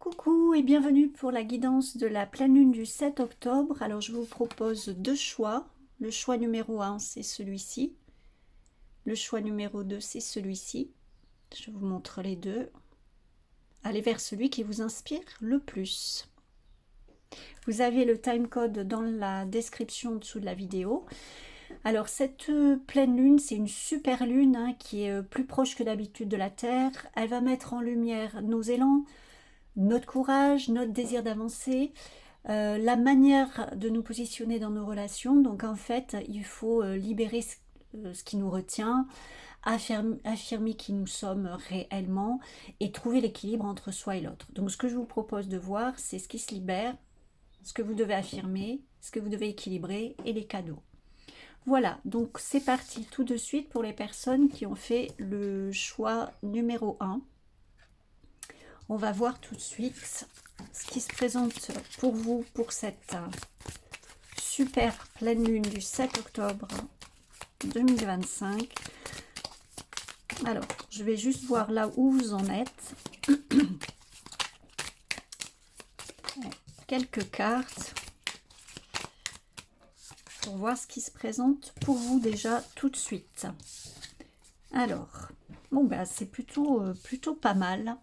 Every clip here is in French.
Coucou et bienvenue pour la guidance de la pleine lune du 7 octobre. Alors je vous propose deux choix. Le choix numéro 1 c'est celui-ci. Le choix numéro 2 c'est celui-ci. Je vous montre les deux. Allez vers celui qui vous inspire le plus. Vous avez le timecode dans la description dessous de la vidéo. Alors cette pleine lune, c'est une super lune qui est plus proche que d'habitude de la Terre. Elle va mettre en lumière nos élans, notre courage, notre désir d'avancer, la manière de nous positionner dans nos relations. Donc en fait, il faut libérer ce qui nous retient, affirmer qui nous sommes réellement et trouver l'équilibre entre soi et l'autre. Donc ce que je vous propose de voir, c'est ce qui se libère, ce que vous devez affirmer, ce que vous devez équilibrer et les cadeaux. Voilà, donc c'est parti tout de suite pour les personnes qui ont fait le choix numéro 1. On va voir tout de suite ce qui se présente pour vous pour cette super pleine lune du 7 octobre 2025. Alors, je vais juste voir là où vous en êtes. Quelques cartes pour voir ce qui se présente pour vous déjà tout de suite. Alors, bon ben c'est plutôt pas mal.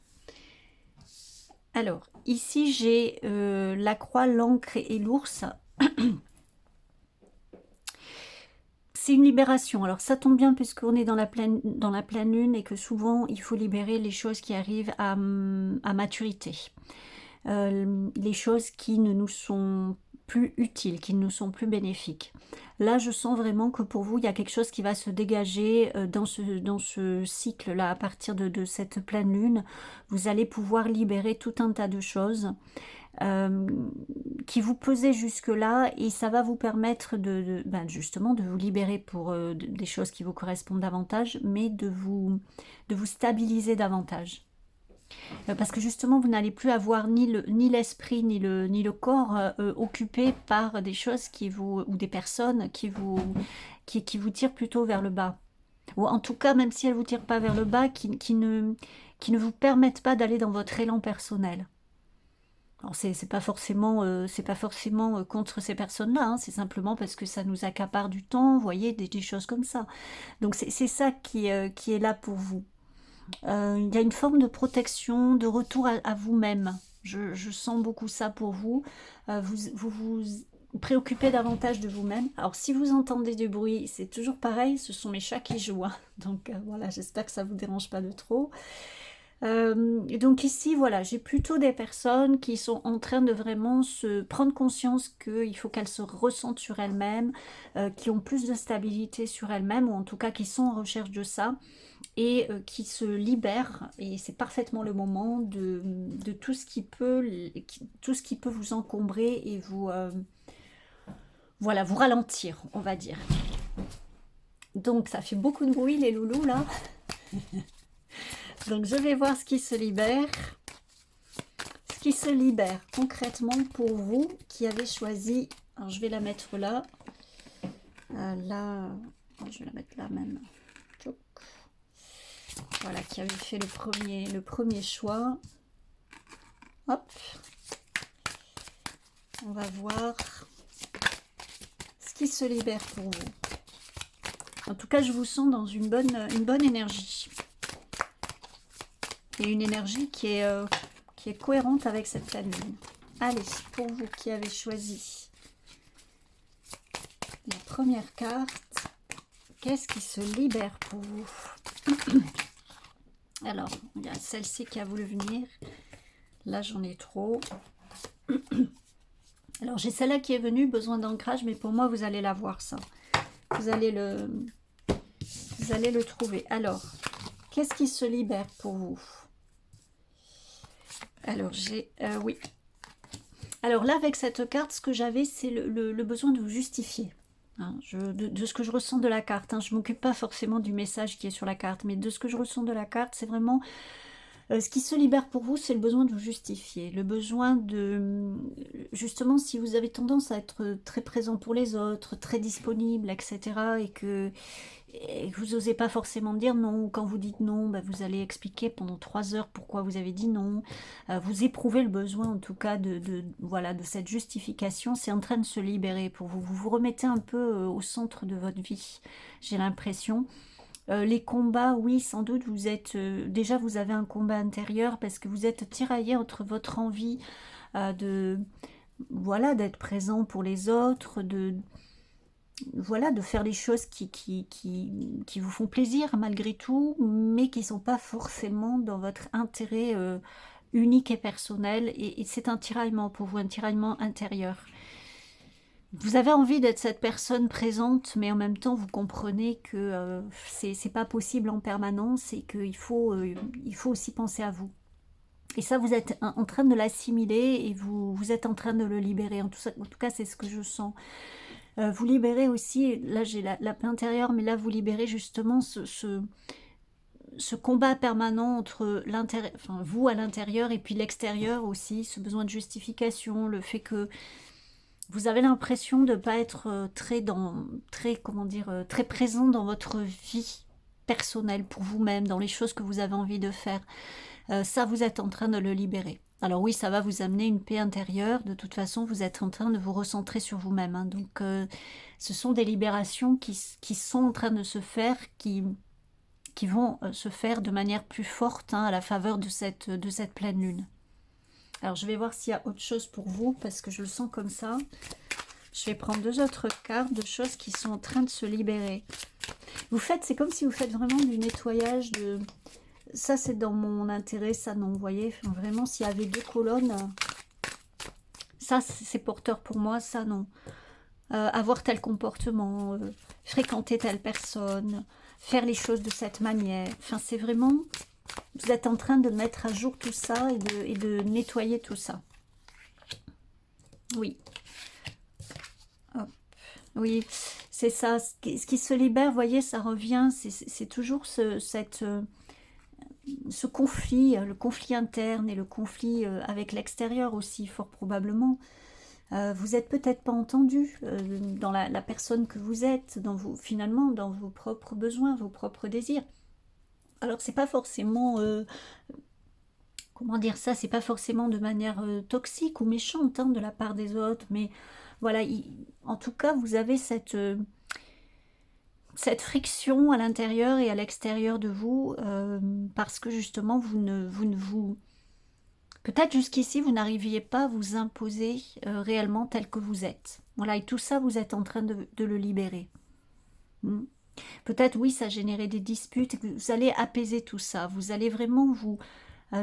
Alors, ici j'ai la croix, l'encre et l'ours. C'est une libération. Alors ça tombe bien puisqu'on est dans la pleine lune et que souvent il faut libérer les choses qui arrivent à maturité. Les choses qui ne nous sont plus utiles, qui ne nous sont plus bénéfiques. Là, je sens vraiment que pour vous, il y a quelque chose qui va se dégager dans ce cycle-là. À partir de cette pleine lune, vous allez pouvoir libérer tout un tas de choses qui vous pesaient jusque-là, et ça va vous permettre justement de vous libérer pour des choses qui vous correspondent davantage, mais de vous stabiliser davantage. Parce que justement, vous n'allez plus avoir ni l'esprit ni le corps occupés par des choses ou des personnes qui vous tirent plutôt vers le bas. Ou en tout cas, même si elles ne vous tirent pas vers le bas, qui ne vous permettent pas d'aller dans votre élan personnel. Alors c'est pas forcément contre ces personnes-là, c'est simplement parce que ça nous accapare du temps, vous voyez, des choses comme ça. Donc c'est ça qui est là pour vous. Il y a une forme de protection, de retour à vous-même. Je sens beaucoup ça pour vous. Vous préoccupez davantage de vous-même. Alors si vous entendez du bruit, c'est toujours pareil, ce sont mes chats qui jouent. Donc voilà, j'espère que ça ne vous dérange pas de trop. Donc ici, voilà, j'ai plutôt des personnes qui sont en train de vraiment se prendre conscience qu'il faut qu'elles se ressentent sur elles-mêmes, qui ont plus de stabilité sur elles-mêmes, ou en tout cas qui sont en recherche de ça, et qui se libèrent, et c'est parfaitement le moment de tout ce qui peut vous encombrer et vous voilà, vous ralentir, on va dire. Donc ça fait beaucoup de bruit les loulous là. Donc je vais voir ce qui se libère. Ce qui se libère concrètement pour vous qui avez choisi. Alors je vais la mettre là. Là, je vais la mettre là même. Voilà, qui avait fait le premier choix. Hop. On va voir ce qui se libère pour vous. En tout cas, je vous sens dans une bonne énergie. Et une énergie qui est cohérente avec cette pleine lune. Allez, pour vous qui avez choisi la première carte, qu'est-ce qui se libère pour vous? Alors, il y a celle-ci qui a voulu venir. Là, j'en ai trop. Alors, j'ai celle-là qui est venue, besoin d'ancrage, mais pour moi, vous allez la voir, ça. Vous allez le trouver. Alors, qu'est-ce qui se libère pour vous? Alors, oui. Alors là, avec cette carte, ce que j'avais, c'est le besoin de vous justifier. Hein, de ce que je ressens de la carte. Hein. Je ne m'occupe pas forcément du message qui est sur la carte, mais de ce que je ressens de la carte, c'est vraiment Ce qui se libère pour vous, c'est le besoin de vous justifier, le besoin de... Justement, si vous avez tendance à être très présent pour les autres, très disponible, etc., et que vous n'osez pas forcément dire non, ou quand vous dites non, bah, vous allez expliquer pendant 3 heures pourquoi vous avez dit non, vous éprouvez le besoin en tout cas voilà, de cette justification, c'est en train de se libérer pour vous, vous vous remettez un peu au centre de votre vie, j'ai l'impression. Les combats, oui, sans doute, vous êtes... déjà, vous avez un combat intérieur parce que vous êtes tiraillé entre votre envie de... Voilà, d'être présent pour les autres, voilà, de faire les choses qui vous font plaisir malgré tout, mais qui ne sont pas forcément dans votre intérêt unique et personnel. Et c'est un tiraillement pour vous, un tiraillement intérieur. Vous avez envie d'être cette personne présente, mais en même temps, vous comprenez que c'est pas possible en permanence et il faut aussi penser à vous. Et ça, vous êtes en train de l'assimiler et vous êtes en train de le libérer. En tout cas, c'est ce que je sens. Vous libérez aussi, là j'ai la paix intérieure, mais là vous libérez justement ce combat permanent entre enfin, vous à l'intérieur et puis l'extérieur aussi, ce besoin de justification, le fait que vous avez l'impression de ne pas être comment dire, très présent dans votre vie personnelle pour vous-même, dans les choses que vous avez envie de faire. Ça, vous êtes en train de le libérer. Alors oui, ça va vous amener une paix intérieure. De toute façon, vous êtes en train de vous recentrer sur vous-même, hein. Donc, ce sont des libérations qui sont en train de se faire, qui vont se faire de manière plus forte, hein, à la faveur de cette pleine lune. Alors, je vais voir s'il y a autre chose pour vous, parce que je le sens comme ça. Je vais prendre 2 autres cartes de choses qui sont en train de se libérer. C'est comme si vous faites vraiment du nettoyage de... Ça, c'est dans mon intérêt, ça non, vous voyez, vraiment, s'il y avait 2 colonnes, ça, c'est porteur pour moi, ça non. Avoir tel comportement, fréquenter telle personne, faire les choses de cette manière. Enfin, c'est vraiment, vous êtes en train de mettre à jour tout ça et de nettoyer tout ça. Oui. Hop. Oui, c'est ça. Ce qui se libère, vous voyez, ça revient, c'est toujours ce conflit, le conflit interne et le conflit avec l'extérieur aussi, fort probablement. Vous n'êtes peut-être pas entendu dans la personne que vous êtes, finalement, dans vos propres besoins, vos propres désirs. Alors, c'est pas forcément... comment dire ça? C'est pas forcément de manière toxique ou méchante, hein, de la part des autres, mais voilà, en tout cas, vous avez cette friction à l'intérieur et à l'extérieur de vous, parce que justement, peut-être jusqu'ici, vous n'arriviez pas à vous imposer réellement tel que vous êtes. Voilà, et tout ça, vous êtes en train de le libérer. Peut-être, oui, ça générait des disputes, et vous allez apaiser tout ça. Vous allez vraiment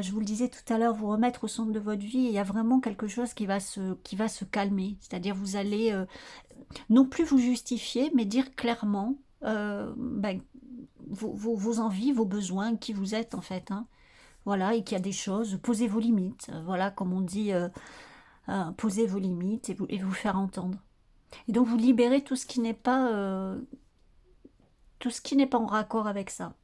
je vous le disais tout à l'heure, vous remettre au centre de votre vie, et il y a vraiment quelque chose qui va se calmer. C'est-à-dire, vous allez non plus vous justifier, mais dire clairement vos envies, vos besoins, qui vous êtes en fait, hein. Voilà, et qu'il y a des choses, posez vos limites. Voilà, comme on dit, posez vos limites et vous faire entendre. Et donc vous libérez tout ce qui n'est pas en raccord avec ça.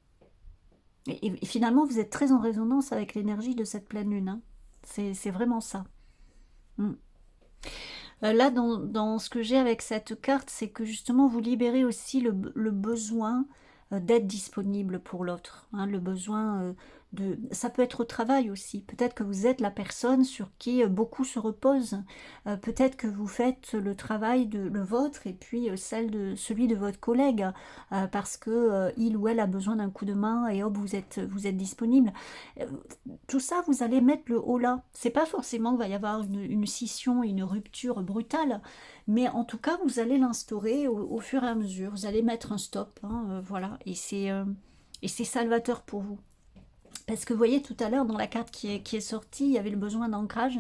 Et finalement, vous êtes très en résonance avec l'énergie de cette pleine lune, hein. C'est vraiment ça. Là, dans ce que j'ai avec cette carte, c'est que justement, vous libérez aussi le besoin d'être disponible pour l'autre, hein, le besoin ça peut être au travail aussi. Peut-être que vous êtes la personne sur qui beaucoup se reposent. Peut-être que vous faites le travail le vôtre et puis celui de votre collègue, parce que il ou elle a besoin d'un coup de main et hop, vous êtes disponible. Tout ça, vous allez mettre le haut là. C'est pas forcément qu'il va y avoir une scission, une rupture brutale, mais en tout cas, vous allez l'instaurer au fur et à mesure. Vous allez mettre un stop, hein, voilà. Et c'est salvateur pour vous. Parce que vous voyez, tout à l'heure, dans la carte qui est sortie, il y avait le besoin d'ancrage,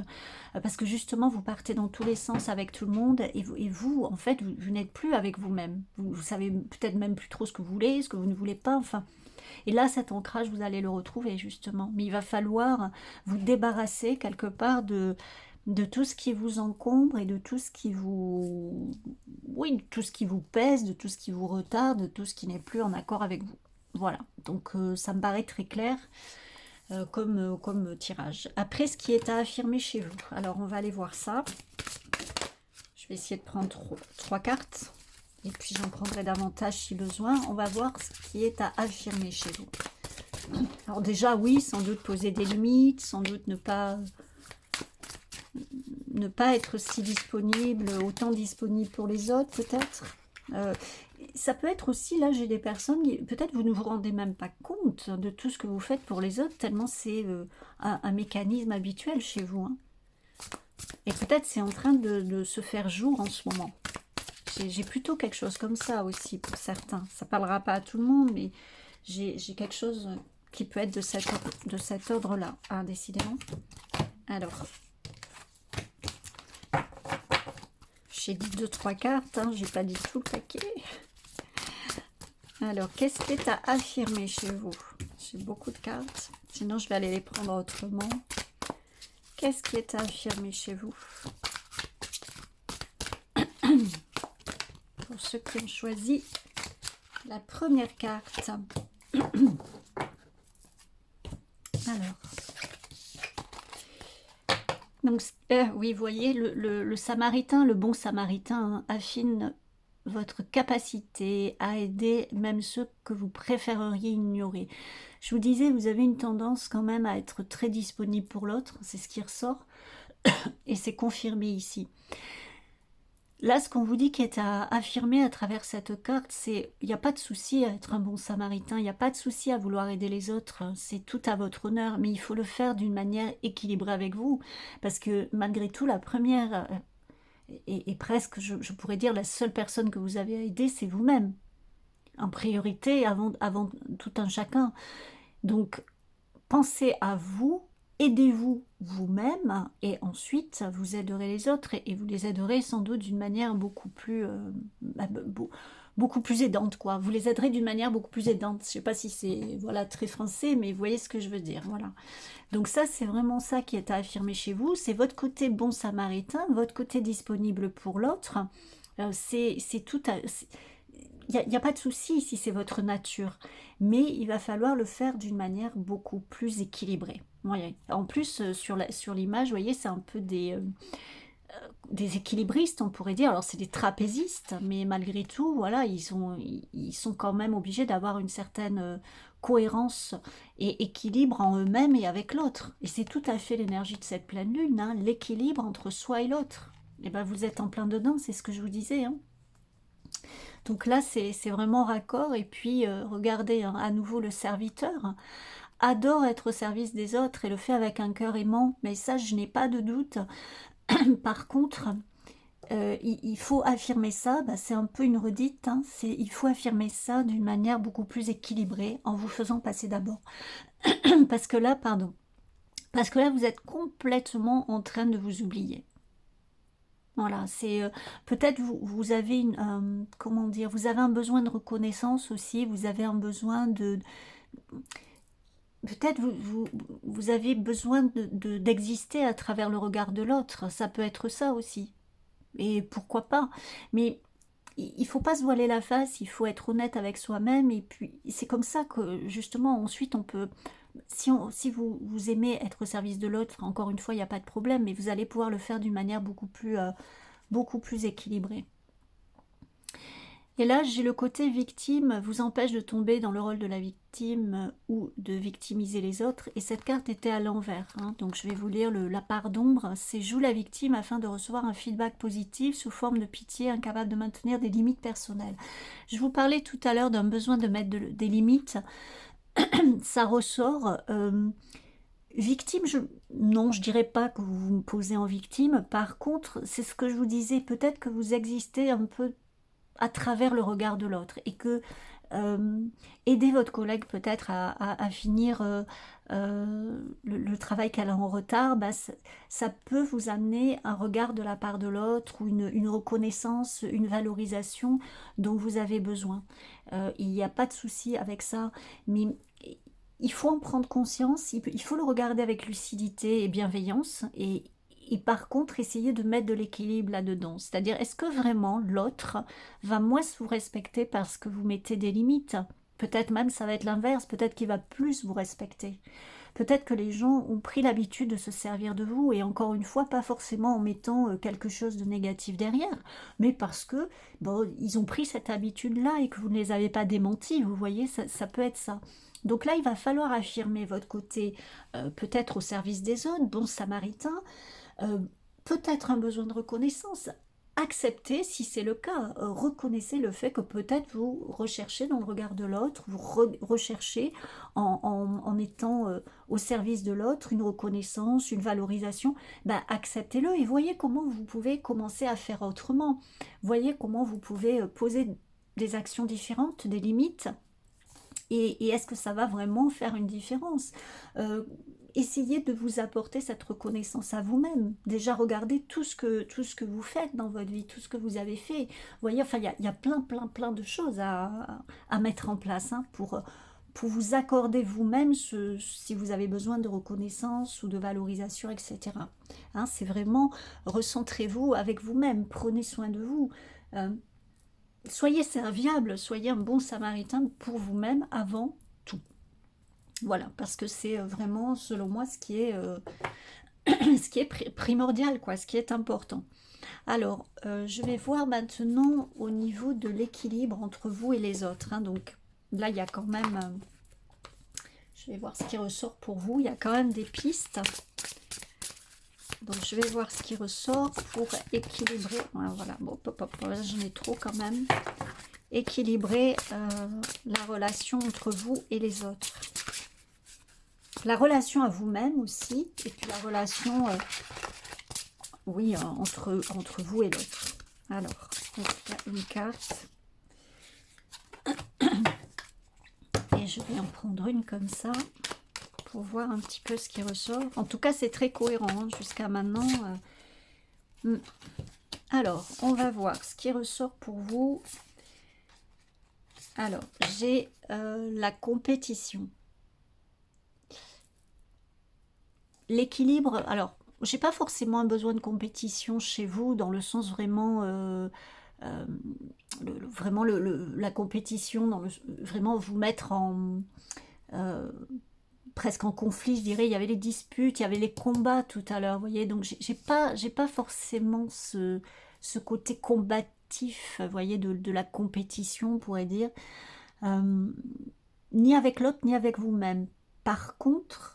parce que justement, vous partez dans tous les sens avec tout le monde, et vous en fait, vous n'êtes plus avec vous-même. Vous savez peut-être même plus trop ce que vous voulez, ce que vous ne voulez pas, enfin. Et là, cet ancrage, vous allez le retrouver, justement. Mais il va falloir vous débarrasser, quelque part, de tout ce qui vous encombre et de tout ce qui vous... Oui, de tout ce qui vous pèse, de tout ce qui vous retarde, de tout ce qui n'est plus en accord avec vous. Voilà, donc ça me paraît très clair. comme tirage. Après, ce qui est à affirmer chez vous. Alors, on va aller voir ça. Je vais essayer de prendre trois cartes. Et puis, j'en prendrai davantage si besoin. On va voir ce qui est à affirmer chez vous. Alors déjà, oui, sans doute poser des limites, sans doute ne pas être si disponible, autant disponible pour les autres, peut-être. Ça peut être aussi, là, j'ai des personnes, peut-être vous ne vous rendez même pas compte de tout ce que vous faites pour les autres, tellement c'est un mécanisme habituel chez vous. Hein. Et peut-être c'est en train de se faire jour en ce moment. J'ai plutôt quelque chose comme ça aussi pour certains. Ça ne parlera pas à tout le monde, mais j'ai quelque chose qui peut être de cet ordre-là, hein, décidément. Alors, j'ai dit 2-3 cartes, hein, j'ai pas dit tout le paquet. Alors, qu'est-ce qui est à affirmer chez vous? J'ai beaucoup de cartes, sinon je vais aller les prendre autrement. Qu'est-ce qui est à affirmer chez vous? Pour ceux qui ont choisi la première carte. Alors, donc, oui, vous voyez, le samaritain, le bon samaritain, hein, affine votre capacité à aider même ceux que vous préféreriez ignorer. Je vous disais, vous avez une tendance quand même à être très disponible pour l'autre, c'est ce qui ressort, et c'est confirmé ici. Là, ce qu'on vous dit qui est à affirmer à travers cette carte, c'est il n'y a pas de souci à être un bon samaritain, il n'y a pas de souci à vouloir aider les autres, c'est tout à votre honneur, mais il faut le faire d'une manière équilibrée avec vous, parce que malgré tout, la première et presque, je pourrais dire, la seule personne que vous avez à aider, c'est vous-même, en priorité avant tout un chacun. Donc, pensez à vous, aidez-vous vous-même, et ensuite, vous aiderez les autres, et vous les aiderez sans doute d'une manière beaucoup plus aidante, quoi. Vous les aiderez d'une manière beaucoup plus aidante. Je ne sais pas si c'est voilà, très français, mais vous voyez ce que je veux dire. Voilà. Donc ça, c'est vraiment ça qui est à affirmer chez vous. C'est votre côté bon samaritain, votre côté disponible pour l'autre. C'est tout à... Il n'y a pas de souci si c'est votre nature, mais il va falloir le faire d'une manière beaucoup plus équilibrée. Ouais. En plus, sur l'image, vous voyez, c'est un peu des équilibristes, on pourrait dire. Alors, c'est des trapézistes, mais malgré tout, voilà, ils sont quand même obligés d'avoir une certaine cohérence et équilibre en eux-mêmes et avec l'autre. Et c'est tout à fait l'énergie de cette pleine lune, hein, l'équilibre entre soi et l'autre. Et ben, vous êtes en plein dedans, c'est ce que je vous disais, hein. Donc là, c'est vraiment raccord. Et puis, regardez, hein, à nouveau, le serviteur adore être au service des autres et le fait avec un cœur aimant. Mais ça, je n'ai pas de doute. Par contre, il faut affirmer ça. Bah, c'est un peu une redite. Hein, il faut affirmer ça d'une manière beaucoup plus équilibrée en vous faisant passer d'abord. Parce que là, pardon. Parce que là, vous êtes complètement en train de vous oublier. Voilà, c'est peut-être vous avez comment dire, vous avez un besoin de reconnaissance aussi, vous avez un besoin peut-être vous avez besoin d'exister à travers le regard de l'autre, ça peut être ça aussi, et pourquoi pas, mais il faut pas se voiler la face, il faut être honnête avec soi-même, et puis c'est comme ça que justement ensuite on peut, si vous aimez être au service de l'autre, encore une fois il n'y a pas de problème, mais vous allez pouvoir le faire d'une manière beaucoup plus équilibré. Et là, j'ai le côté victime, vous empêche de tomber dans le rôle de la victime ou de victimiser les autres. Et cette carte était à l'envers. Hein. Donc, je vais vous lire la part d'ombre. C'est joue la victime afin de recevoir un feedback positif sous forme de pitié, incapable de maintenir des limites personnelles. Je vous parlais tout à l'heure d'un besoin de mettre des limites. Ça ressort... victime, non, je dirais pas que vous me posez en victime. Par contre, c'est ce que je vous disais, peut-être que vous existez un peu à travers le regard de l'autre et que aider votre collègue peut-être à finir le travail qu'elle a en retard, bah, ça peut vous amener un regard de la part de l'autre ou une reconnaissance, une valorisation dont vous avez besoin. Il n'y a pas de souci avec ça, mais il faut en prendre conscience, il faut le regarder avec lucidité et bienveillance et par contre essayer de mettre de l'équilibre là-dedans. C'est-à-dire, est-ce que vraiment l'autre va moins vous respecter parce que vous mettez des limites? Peut-être même ça va être l'inverse, peut-être qu'il va plus vous respecter. Peut-être que les gens ont pris l'habitude de se servir de vous, et encore une fois, pas forcément en mettant quelque chose de négatif derrière, mais parce que bon, ils ont pris cette habitude-là et que vous ne les avez pas démentis, vous voyez, ça peut être ça. Donc là, il va falloir affirmer votre côté, peut-être au service des autres, bon samaritain, euh, peut-être un besoin de reconnaissance. Acceptez, si c'est le cas, reconnaissez le fait que peut-être vous recherchez dans le regard de l'autre, vous recherchez en étant au service de l'autre une reconnaissance, une valorisation. Ben, acceptez-le et voyez comment vous pouvez commencer à faire autrement. Voyez comment vous pouvez poser des actions différentes, des limites. Et est-ce que ça va vraiment faire une différence? Euh, Essayez de vous apporter cette reconnaissance à vous-même. Déjà, regardez tout ce que vous faites dans votre vie, tout ce que vous avez fait. Vous voyez, enfin, il y a plein de choses à mettre en place hein, pour vous accorder vous-même si vous avez besoin de reconnaissance ou de valorisation, etc. Hein, c'est vraiment, recentrez-vous avec vous-même, prenez soin de vous. Euh, Soyez serviable, soyez un bon samaritain pour vous-même avant tout. Voilà, parce que c'est vraiment, selon moi, ce qui est primordial, quoi, ce qui est important. Alors, je vais voir maintenant au niveau de l'équilibre entre vous et les autres. Hein. Donc là, il y a quand même, je vais voir ce qui ressort pour vous. Il y a quand même des pistes. Donc, je vais voir ce qui ressort pour équilibrer. Voilà, bon, j'en ai trop quand même. Équilibrer la relation entre vous et les autres. La relation à vous-même aussi, et puis la relation, oui, entre vous et l'autre. Alors, il y a une carte. Et je vais en prendre une comme ça, pour voir un petit peu ce qui ressort. En tout cas, c'est très cohérent hein, jusqu'à maintenant. Alors, on va voir ce qui ressort pour vous. Alors, j'ai la compétition. L'équilibre, alors, j'ai pas forcément un besoin de compétition chez vous, dans le sens vraiment, vraiment la compétition, vraiment vous mettre en, presque en conflit, je dirais. Il y avait les disputes, il y avait les combats tout à l'heure, vous voyez, donc j'ai pas forcément ce côté combatif, vous voyez, de la compétition, on pourrait dire, ni avec l'autre, ni avec vous-même. Par contre,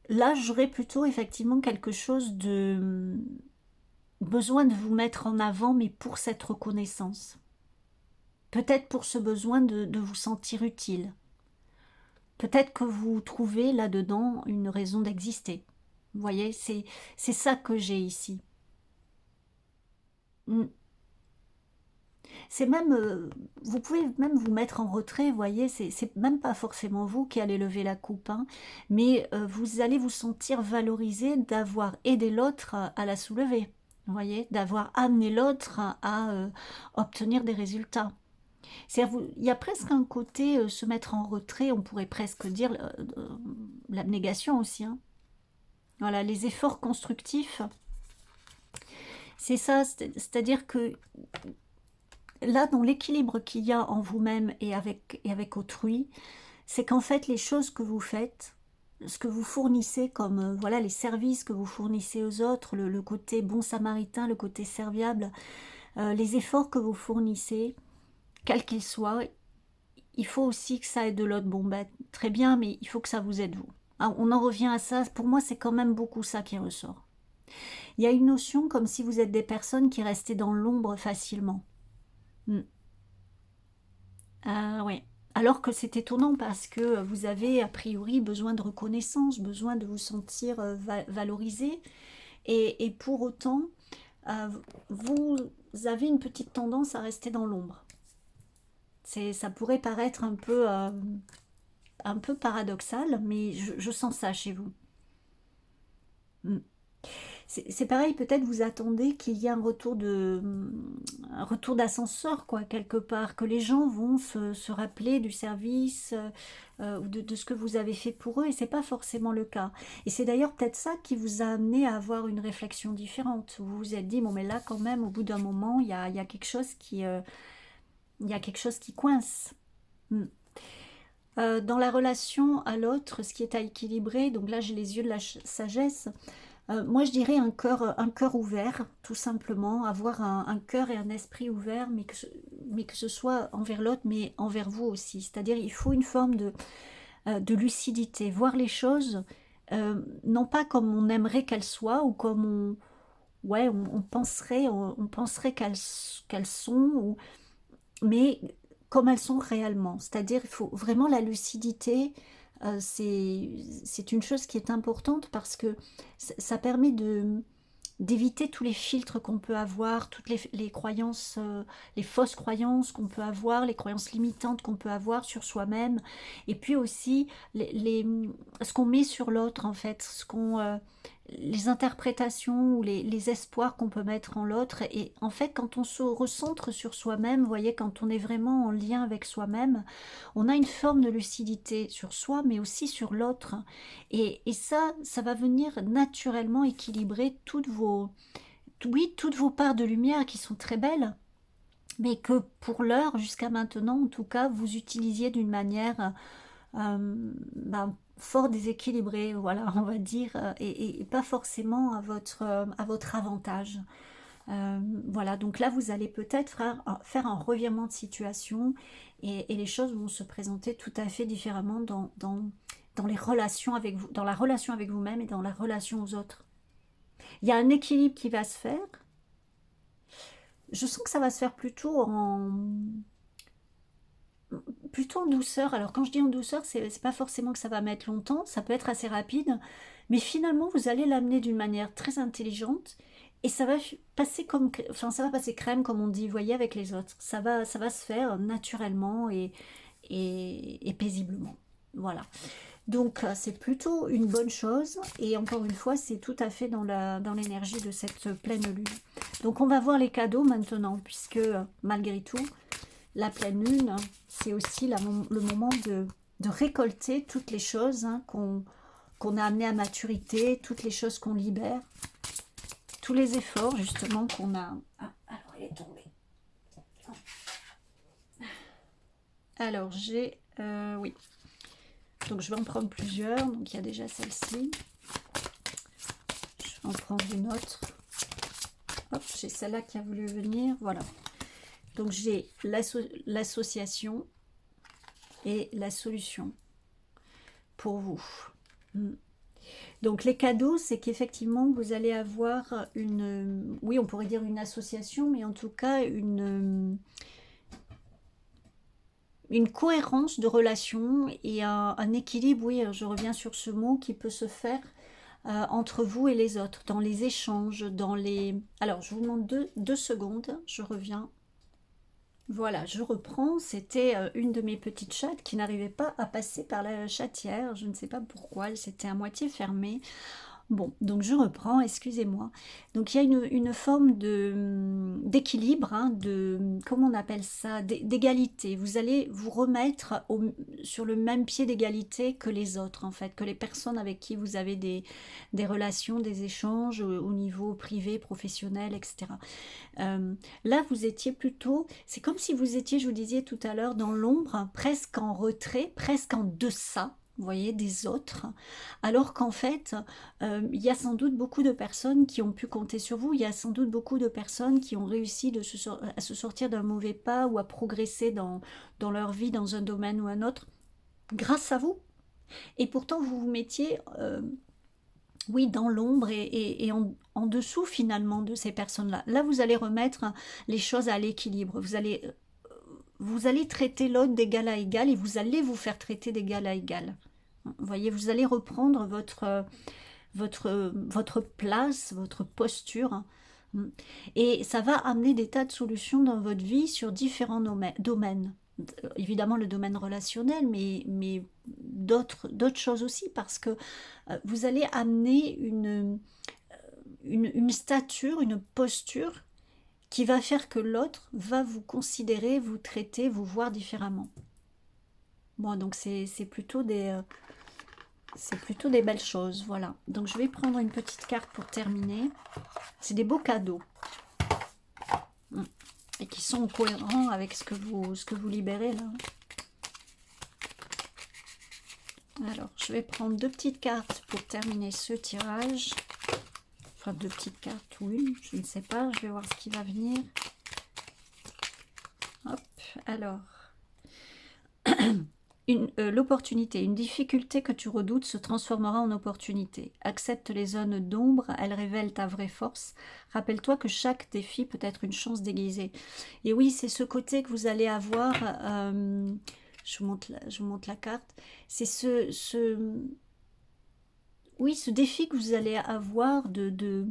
là, j'aurais plutôt effectivement quelque chose de besoin de vous mettre en avant, mais pour cette reconnaissance. Peut-être pour ce besoin de vous sentir utile. Peut-être que vous trouvez là-dedans une raison d'exister. Vous voyez, c'est ça que j'ai ici. Mm. C'est même, vous pouvez même vous mettre en retrait, vous voyez, c'est même pas forcément vous qui allez lever la coupe, hein, mais vous allez vous sentir valorisé d'avoir aidé l'autre à la soulever, vous voyez, d'avoir amené l'autre à obtenir des résultats. Il y a presque un côté se mettre en retrait, on pourrait presque dire l'abnégation aussi, hein. Voilà, les efforts constructifs, c'est ça, c'est-à-dire que là, dans l'équilibre qu'il y a en vous-même et avec autrui, c'est qu'en fait, les choses que vous faites, ce que vous fournissez comme, voilà, les services que vous fournissez aux autres, le côté bon samaritain, le côté serviable, les efforts que vous fournissez, quels qu'ils soient, il faut aussi que ça aide de l'autre. Bon, ben, très bien, mais il faut que ça vous aide vous. Hein, on en revient à ça. Pour moi, c'est quand même beaucoup ça qui ressort. Il y a une notion comme si vous êtes des personnes qui restaient dans l'ombre facilement. Ah ouais. Alors que c'est étonnant parce que vous avez a priori besoin de reconnaissance, besoin de vous sentir valorisé. Et pour autant, euh, vous avez une petite tendance à rester dans l'ombre. Ça pourrait paraître un peu paradoxal, mais je sens ça chez vous. Mm. C'est pareil, peut-être vous attendez qu'il y ait un retour d'ascenseur, quoi, quelque part, que les gens vont se rappeler du service ou de ce que vous avez fait pour eux, et c'est pas forcément le cas. Et c'est d'ailleurs peut-être ça qui vous a amené à avoir une réflexion différente. Vous vous êtes dit, bon, mais là, quand même, au bout d'un moment, il y a quelque chose qui coince. Hmm. Dans la relation à l'autre, ce qui est à équilibrer, donc là j'ai les yeux de la sagesse, moi je dirais un cœur ouvert, tout simplement, avoir un cœur et un esprit ouvert, mais que ce soit envers l'autre, mais envers vous aussi. C'est-à-dire il faut une forme de lucidité, voir les choses non pas comme on aimerait qu'elles soient ou comme ouais, on penserait qu'elles sont, mais comme elles sont réellement. C'est-à-dire il faut vraiment la lucidité, c'est une chose qui est importante parce que ça permet d'éviter tous les filtres qu'on peut avoir, toutes les croyances, les fausses croyances qu'on peut avoir, les croyances limitantes qu'on peut avoir sur soi-même, et puis aussi ce qu'on met sur l'autre en fait, les interprétations ou les espoirs qu'on peut mettre en l'autre. Et en fait, quand on se recentre sur soi-même, vous voyez, quand on est vraiment en lien avec soi-même, on a une forme de lucidité sur soi, mais aussi sur l'autre. Et ça va venir naturellement équilibrer toutes vos parts de lumière qui sont très belles, mais que pour l'heure, jusqu'à maintenant, en tout cas, vous utilisiez d'une manière fort déséquilibrée, voilà, on va dire, et pas forcément à votre avantage. Voilà, donc là, vous allez peut-être faire un revirement de situation et les choses vont se présenter tout à fait différemment dans les relations avec vous, dans la relation avec vous-même et dans la relation aux autres. Il y a un équilibre qui va se faire. Je sens que ça va se faire plutôt en douceur. Alors quand je dis en douceur, c'est pas forcément que ça va mettre longtemps, ça peut être assez rapide, mais finalement vous allez l'amener d'une manière très intelligente et ça va passer enfin ça va passer crème comme on dit, vous voyez, avec les autres. Ça va se faire naturellement et paisiblement. Voilà. Donc c'est plutôt une bonne chose et encore une fois c'est tout à fait dans l'énergie de cette pleine lune. Donc on va voir les cadeaux maintenant puisque malgré tout la pleine lune c'est aussi le moment de récolter toutes les choses qu'on a amenées à maturité, toutes les choses qu'on libère, tous les efforts justement qu'on a... Ah, alors elle est tombée. Alors j'ai... oui. Donc je vais en prendre plusieurs. Donc il y a déjà celle-ci. Je vais en prendre une autre. Hop, j'ai celle-là qui a voulu venir. Voilà. Donc j'ai l'association et la solution pour vous. Donc les cadeaux, c'est qu'effectivement vous allez avoir oui, on pourrait dire une association, mais en tout cas une cohérence de relation et un équilibre, oui, je reviens sur ce mot, qui peut se faire entre vous et les autres, dans les échanges, dans les... Alors, je vous demande deux secondes, je reviens. Voilà, je reprends. C'était une de mes petites chattes qui n'arrivait pas à passer par la chatière. Je ne sais pas pourquoi, elle s'était à moitié fermée. Bon, donc je reprends, excusez-moi. Donc il y a une forme d'équilibre, hein, comment on appelle ça, d'égalité. Vous allez vous remettre sur le même pied d'égalité que les autres, en fait, que les personnes avec qui vous avez des relations, des échanges au niveau privé, professionnel, etc. Là, vous étiez plutôt, c'est comme si vous étiez, je vous disais tout à l'heure, dans l'ombre, presque en retrait, presque en deçà, vous voyez, des autres, alors qu'en fait, il y a sans doute beaucoup de personnes qui ont pu compter sur vous, il y a sans doute beaucoup de personnes qui ont réussi à se sortir d'un mauvais pas ou à progresser dans leur vie, dans un domaine ou un autre, grâce à vous. Et pourtant, vous vous mettiez, oui, dans l'ombre et en dessous finalement de ces personnes-là. Là, vous allez remettre les choses à l'équilibre, vous allez traiter l'autre d'égal à égal et vous allez vous faire traiter d'égal à égal. Vous voyez, vous allez reprendre votre place, votre posture. Et ça va amener des tas de solutions dans votre vie sur différents domaines. Évidemment le domaine relationnel, mais d'autres choses aussi, parce que vous allez amener une stature, une posture qui va faire que l'autre va vous considérer, vous traiter, vous voir différemment. Bon, donc c'est plutôt des belles choses, voilà. Donc je vais prendre une petite carte pour terminer. C'est des beaux cadeaux. Et qui sont cohérents avec ce que vous libérez là. Alors, je vais prendre 2 petites cartes pour terminer ce tirage. Enfin, 2 petites cartes ou une, je ne sais pas. Je vais voir ce qui va venir. Hop, alors. L'opportunité, une difficulté que tu redoutes se transformera en opportunité. Accepte les zones d'ombre, elles révèlent ta vraie force. Rappelle-toi que chaque défi peut être une chance déguisée. Et oui, c'est ce côté que vous allez avoir. Je vous montre la carte. C'est oui, ce défi que vous allez avoir de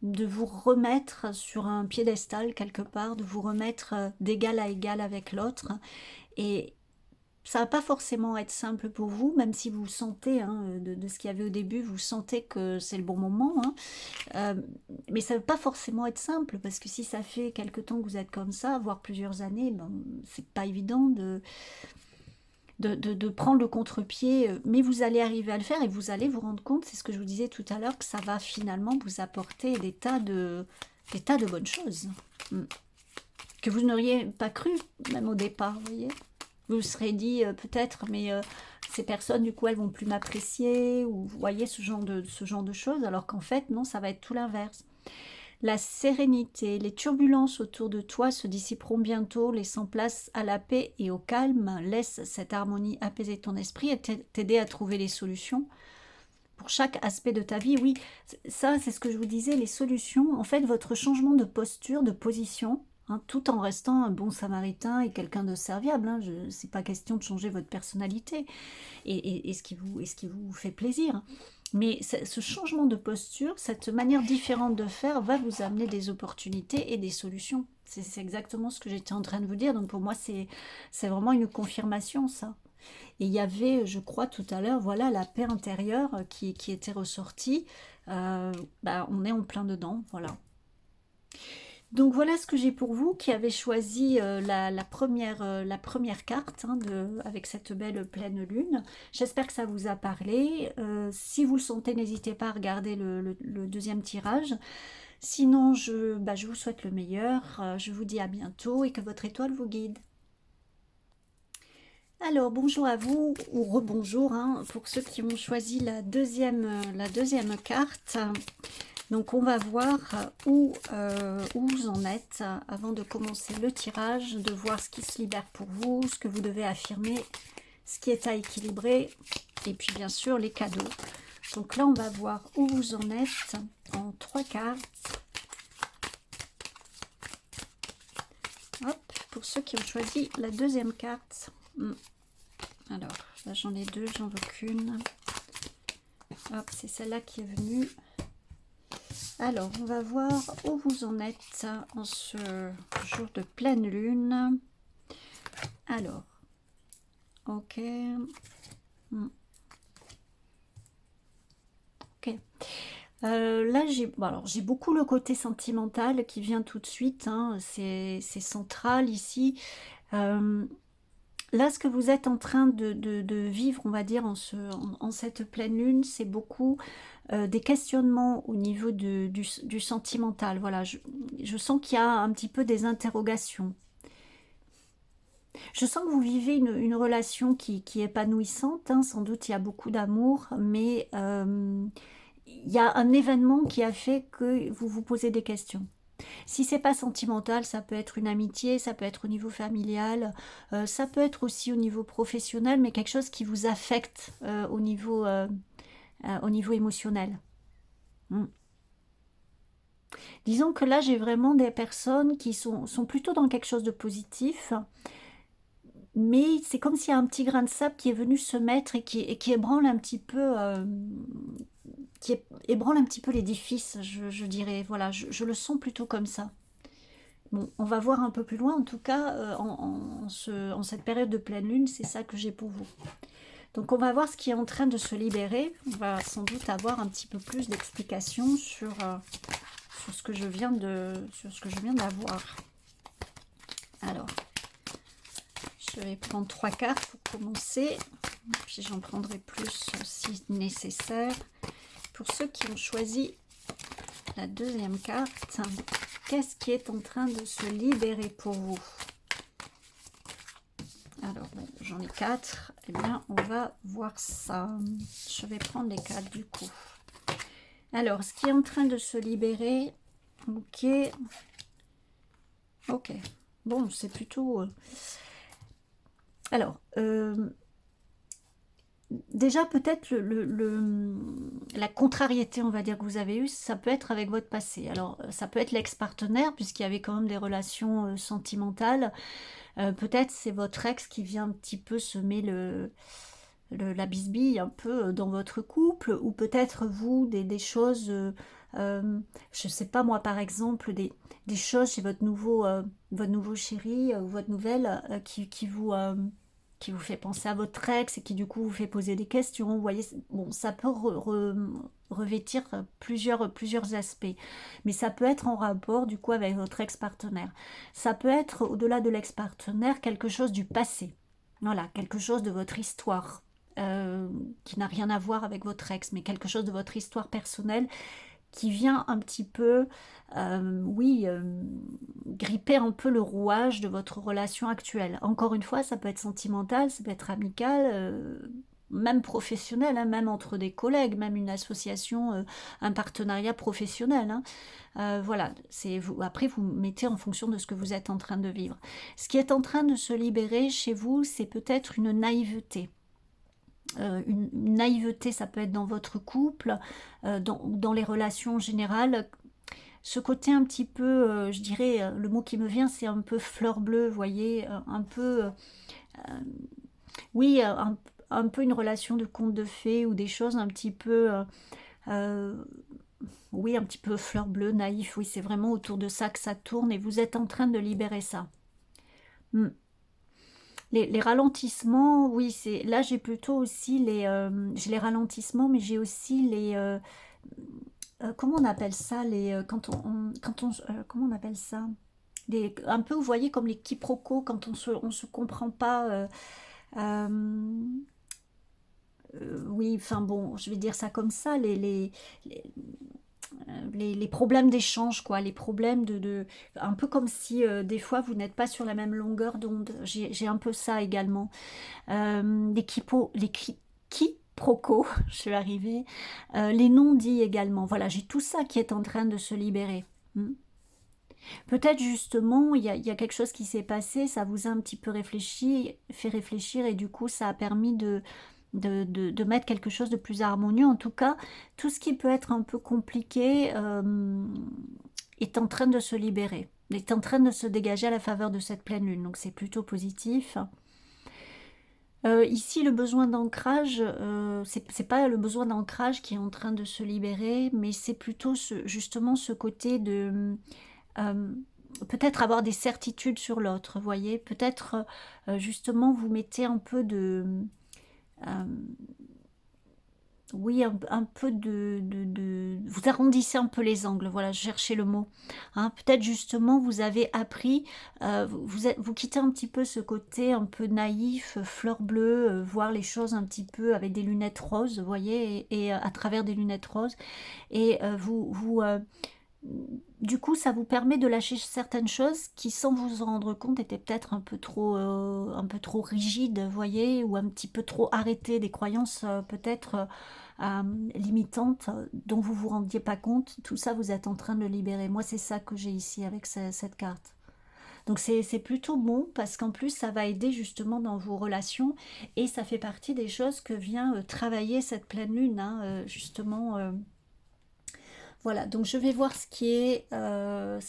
vous remettre sur un piédestal quelque part, de vous remettre d'égal à égal avec l'autre. Et ça va pas forcément être simple pour vous, même si vous sentez, hein, de ce qu'il y avait au début, vous sentez que c'est le bon moment. Hein. Mais ça ne va pas forcément être simple, parce que si ça fait quelque temps que vous êtes comme ça, voire plusieurs années, ben, c'est pas évident de prendre le contre-pied. Mais vous allez arriver à le faire et vous allez vous rendre compte, c'est ce que je vous disais tout à l'heure, que ça va finalement vous apporter des tas de bonnes choses. Que vous n'auriez pas cru, même au départ, vous voyez. Vous vous serez dit peut-être, mais ces personnes, du coup, elles vont plus m'apprécier, ou vous voyez ce genre de choses, alors qu'en fait, non, ça va être tout l'inverse. La sérénité, les turbulences autour de toi se dissiperont bientôt, laissant place à la paix et au calme. Laisse cette harmonie apaiser ton esprit et t'aider à trouver les solutions pour chaque aspect de ta vie. Oui, ça, c'est ce que je vous disais, les solutions. En fait, votre changement de posture, de position, hein, tout en restant un bon samaritain et quelqu'un de serviable. Hein, c'est pas question de changer votre personnalité et ce qui vous fait plaisir. Mais ce changement de posture, cette manière différente de faire va vous amener des opportunités et des solutions. C'est exactement ce que j'étais en train de vous dire. Donc pour moi, c'est vraiment une confirmation, ça. Et il y avait, je crois, tout à l'heure, voilà, la paix intérieure qui était ressortie. On est en plein dedans, voilà. Donc voilà ce que j'ai pour vous qui avez choisi la première carte, hein, avec cette belle pleine lune. J'espère que ça vous a parlé. Si vous le sentez, n'hésitez pas à regarder le deuxième tirage. Sinon, je vous souhaite le meilleur. Je vous dis à bientôt et que votre étoile vous guide. Alors, bonjour à vous, ou rebonjour, hein, pour ceux qui ont choisi la deuxième carte. Donc, on va voir où vous en êtes avant de commencer le tirage, de voir ce qui se libère pour vous, ce que vous devez affirmer, ce qui est à équilibrer, et puis bien sûr les cadeaux. Donc là, on va voir où vous en êtes en 3 cartes. Hop, pour ceux qui ont choisi la deuxième carte. Alors, là j'en ai 2, j'en veux qu'une. Hop, c'est celle-là qui est venue. Alors, on va voir où vous en êtes en ce jour de pleine lune. Alors, ok. Ok. Là, j'ai beaucoup le côté sentimental qui vient tout de suite. Hein, c'est central ici. Là, ce que vous êtes en train de vivre, on va dire, en cette pleine lune, c'est beaucoup des questionnements au niveau du sentimental. Voilà, je sens qu'il y a un petit peu des interrogations. Je sens que vous vivez une relation qui est épanouissante. Hein, sans doute, il y a beaucoup d'amour, mais il y a un événement qui a fait que vous vous posez des questions. Si c'est pas sentimental, ça peut être une amitié, ça peut être au niveau familial, ça peut être aussi au niveau professionnel, mais quelque chose qui vous affecte au niveau émotionnel. Disons que là, j'ai vraiment des personnes qui sont plutôt dans quelque chose de positif, mais c'est comme s'il y a un petit grain de sable qui est venu se mettre et qui ébranle un petit peu... ébranle un petit peu l'édifice, je dirais. Voilà, je le sens plutôt comme ça. Bon, on va voir un peu plus loin. En tout cas, en cette période de pleine lune, c'est ça que j'ai pour vous. Donc, on va voir ce qui est en train de se libérer. On va sans doute avoir un petit peu plus d'explications sur ce que je viens d'avoir. Alors, je vais prendre 3 cartes pour commencer. Puis j'en prendrai plus si nécessaire. Pour ceux qui ont choisi la deuxième carte, qu'est-ce qui est en train de se libérer pour vous? Alors, bon, j'en ai 4. Eh bien, on va voir ça. Je vais prendre les cartes du coup. Alors, ce qui est en train de se libérer, ok. Ok. Bon, c'est plutôt... Alors, déjà peut-être la contrariété, on va dire, que vous avez eue, ça peut être avec votre passé. Alors, ça peut être l'ex-partenaire, puisqu'il y avait quand même des relations sentimentales. Peut-être c'est votre ex qui vient un petit peu semer la bisbille un peu dans votre couple, ou peut-être vous, des choses, je sais pas moi par exemple, des choses chez votre nouveau chéri ou votre nouvelle qui vous fait penser à votre ex et qui du coup vous fait poser des questions. Vous voyez, bon, ça peut revêtir plusieurs aspects, mais ça peut être en rapport du coup avec votre ex-partenaire. Ça peut être au-delà de l'ex-partenaire quelque chose du passé. Voilà, quelque chose de votre histoire qui n'a rien à voir avec votre ex, mais quelque chose de votre histoire personnelle qui vient un petit peu, oui, gripper un peu le rouage de votre relation actuelle. Encore une fois, ça peut être sentimental, ça peut être amical, même professionnel, hein, même entre des collègues, même une association, un partenariat professionnel. Hein. Voilà, vous, après vous mettez en fonction de ce que vous êtes en train de vivre. Ce qui est en train de se libérer chez vous, c'est peut-être une naïveté. Une naïveté, ça peut être dans votre couple, dans les relations générales. Ce côté un petit peu, je dirais, le mot qui me vient, c'est un peu fleur bleue, vous voyez, un peu, oui, un peu une relation de conte de fées ou des choses un petit peu, euh, oui, un petit peu fleur bleue, naïf, oui, c'est vraiment autour de ça que ça tourne et vous êtes en train de libérer ça. Hmm. Les ralentissements, oui, c'est là j'ai plutôt aussi j'ai les ralentissements, mais j'ai aussi comment on appelle ça comment on appelle ça un peu vous voyez comme les quiproquos quand on se comprend pas. Euh, oui, enfin bon, je vais dire ça comme ça, les, les problèmes d'échange, quoi, les problèmes un peu comme si des fois vous n'êtes pas sur la même longueur d'onde. J'ai un peu ça également. Les quiproquos, je suis arrivée, les non-dits également. Voilà, j'ai tout ça qui est en train de se libérer. Hmm. Peut-être justement, il y a quelque chose qui s'est passé, ça vous a un petit peu fait réfléchir et du coup ça a permis de mettre quelque chose de plus harmonieux. En tout cas, tout ce qui peut être un peu compliqué est en train de se libérer, est en train de se dégager à la faveur de cette pleine lune. Donc c'est plutôt positif. Ici, le besoin d'ancrage, c'est pas le besoin d'ancrage qui est en train de se libérer, mais c'est plutôt justement ce côté de euh, peut-être avoir des certitudes sur l'autre, voyez, peut-être justement vous mettez un peu euh, oui, un peu vous arrondissez un peu les angles, voilà, je cherchais le mot. Hein, peut-être justement vous avez appris, vous quittez un petit peu ce côté un peu naïf, fleur bleue, voir les choses un petit peu avec des lunettes roses, vous voyez, et à travers des lunettes roses. Et du coup, ça vous permet de lâcher certaines choses qui, sans vous en rendre compte, étaient peut-être un peu trop rigides, vous voyez, ou un petit peu trop arrêtées, des croyances peut-être limitantes dont vous vous rendiez pas compte. Tout ça, vous êtes en train de le libérer. Moi, c'est ça que j'ai ici avec cette carte. Donc c'est plutôt bon parce qu'en plus ça va aider justement dans vos relations et ça fait partie des choses que vient travailler cette pleine lune, hein, justement. Voilà, donc je vais voir ce qui est à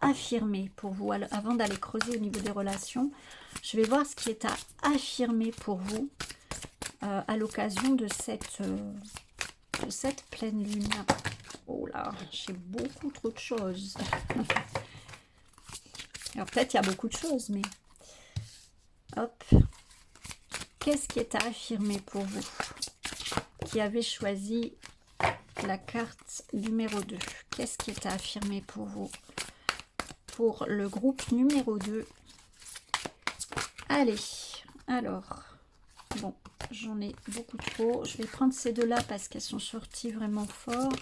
affirmer pour vous. Avant d'aller creuser au niveau des relations, je vais voir ce qui est à affirmer pour vous à l'occasion de cette pleine lune. Oh là, j'ai beaucoup trop de choses. Alors peut-être il y a beaucoup de choses, mais hop. Qu'est-ce qui est à affirmer pour vous qui avez choisi la carte numéro 2? Qu'est-ce qui est à affirmer pour vous? Pour le groupe numéro 2. Allez, alors, bon, j'en ai beaucoup trop. Je vais prendre ces deux-là parce qu'elles sont sorties vraiment fort.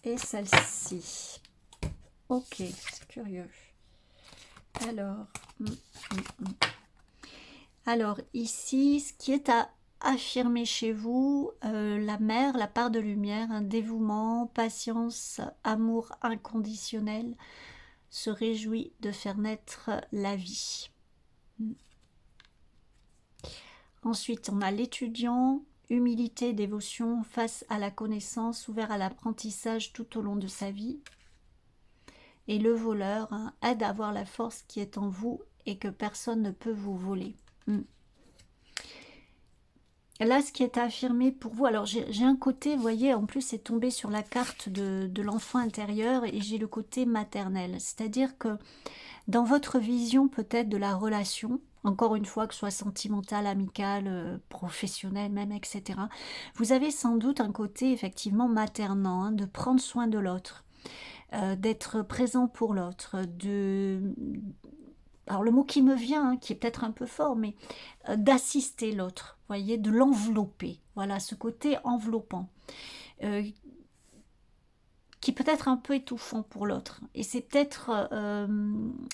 Et celle-ci. Ok, c'est curieux. Alors, Alors ici, ce qui est à affirmer chez vous, la mère, la part de lumière, un dévouement, patience, amour inconditionnel, se réjouit de faire naître la vie. Ensuite, on a l'étudiant, humilité, dévotion face à la connaissance, ouvert à l'apprentissage tout au long de sa vie. Et le voleur, hein, aide à voir la force qui est en vous et que personne ne peut vous voler. Là, ce qui est affirmé pour vous, alors j'ai un côté, vous voyez, en plus c'est tombé sur la carte de l'enfant intérieur et j'ai le côté maternel. C'est-à-dire que dans votre vision peut-être de la relation, encore une fois, que ce soit sentimentale, amicale, professionnelle même, etc., vous avez sans doute un côté effectivement maternant, hein, de prendre soin de l'autre, d'être présent pour l'autre, de... Alors le mot qui me vient, hein, qui est peut-être un peu fort, mais d'assister l'autre, voyez, de l'envelopper. Voilà, ce côté enveloppant. Qui peut être un peu étouffant pour l'autre. Et c'est peut-être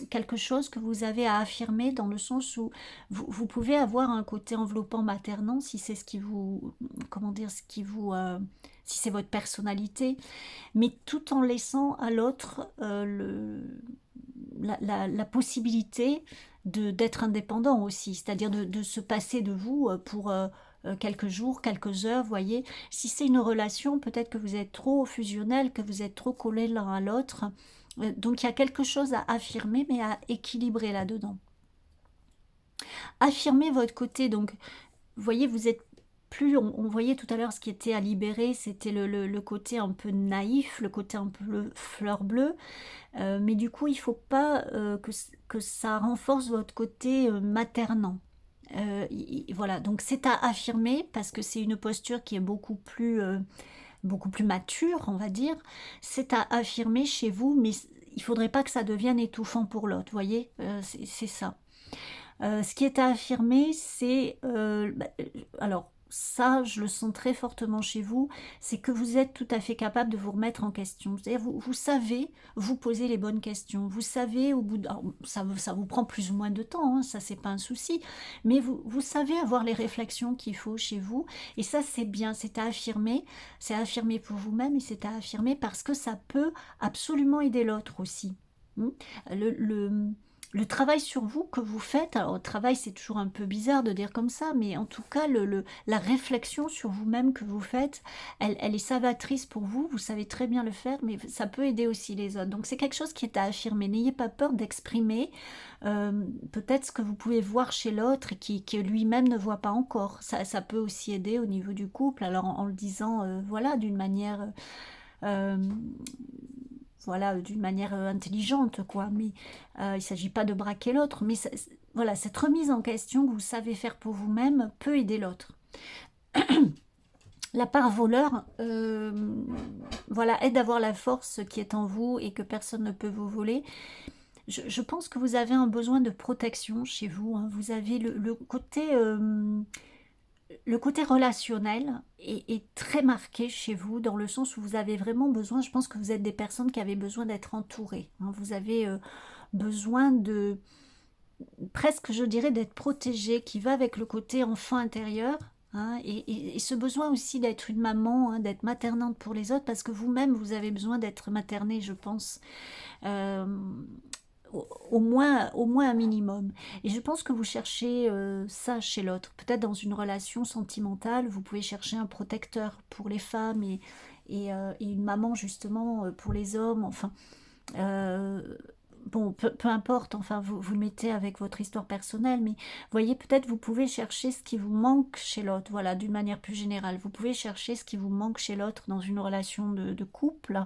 quelque chose que vous avez à affirmer dans le sens où vous pouvez avoir un côté enveloppant maternant si c'est ce qui vous, comment dire, ce qui vous, si c'est votre personnalité, mais tout en laissant à l'autre la possibilité d'être indépendant aussi, c'est-à-dire de se passer de vous pour quelques jours, quelques heures, voyez. Si c'est une relation, peut-être que vous êtes trop fusionnel, que vous êtes trop collés l'un à l'autre. Donc il y a quelque chose à affirmer, mais à équilibrer là-dedans. Affirmez votre côté, donc vous voyez, vous êtes plus, on voyait tout à l'heure ce qui était à libérer, c'était le côté un peu naïf, le côté un peu fleur bleue. Mais du coup, il ne faut pas que ça renforce votre côté maternant. Voilà, donc c'est à affirmer parce que c'est une posture qui est beaucoup plus mature, on va dire. C'est à affirmer chez vous, mais il ne faudrait pas que ça devienne étouffant pour l'autre, vous voyez, c'est ça. Ce qui est à affirmer, c'est... alors, ça, je le sens très fortement chez vous, c'est que vous êtes tout à fait capable de vous remettre en question. C'est-à-dire, vous savez vous poser les bonnes questions. Vous savez, au bout de... alors, ça vous prend plus ou moins de temps, hein, ça, c'est pas un souci. Mais vous savez avoir les réflexions qu'il faut chez vous. Et ça, c'est bien, c'est à affirmer. C'est à affirmer pour vous-même et c'est à affirmer parce que ça peut absolument aider l'autre aussi. Hmm. Le travail sur vous que vous faites, alors travail c'est toujours un peu bizarre de dire comme ça, mais en tout cas la réflexion sur vous-même que vous faites, elle est salvatrice pour vous, vous savez très bien le faire, mais ça peut aider aussi les autres. Donc c'est quelque chose qui est à affirmer, n'ayez pas peur d'exprimer peut-être ce que vous pouvez voir chez l'autre et qui lui-même ne voit pas encore. Ça peut aussi aider au niveau du couple, alors en le disant voilà, d'une manière... euh, voilà, d'une manière intelligente, quoi. Mais il ne s'agit pas de braquer l'autre. Mais voilà, cette remise en question que vous savez faire pour vous-même peut aider l'autre. La part voleur, voilà, aide à voir la force qui est en vous et que personne ne peut vous voler. Je pense que vous avez un besoin de protection chez vous, hein. Vous avez le côté relationnel est très marqué chez vous, dans le sens où vous avez vraiment besoin, je pense que vous êtes des personnes qui avaient besoin d'être entourées, hein. Vous avez besoin de, presque je dirais, d'être protégé, qui va avec le côté enfant intérieur, hein, et ce besoin aussi d'être une maman, hein, d'être maternante pour les autres, parce que vous-même, vous avez besoin d'être materné, je pense. Euh, au moins un minimum. Et je pense que vous cherchez ça chez l'autre. Peut-être dans une relation sentimentale, vous pouvez chercher un protecteur pour les femmes et une maman justement pour les hommes. Enfin, euh, bon, peu importe, enfin, vous le mettez avec votre histoire personnelle, mais voyez, peut-être vous pouvez chercher ce qui vous manque chez l'autre, voilà, d'une manière plus générale. Vous pouvez chercher ce qui vous manque chez l'autre dans une relation de couple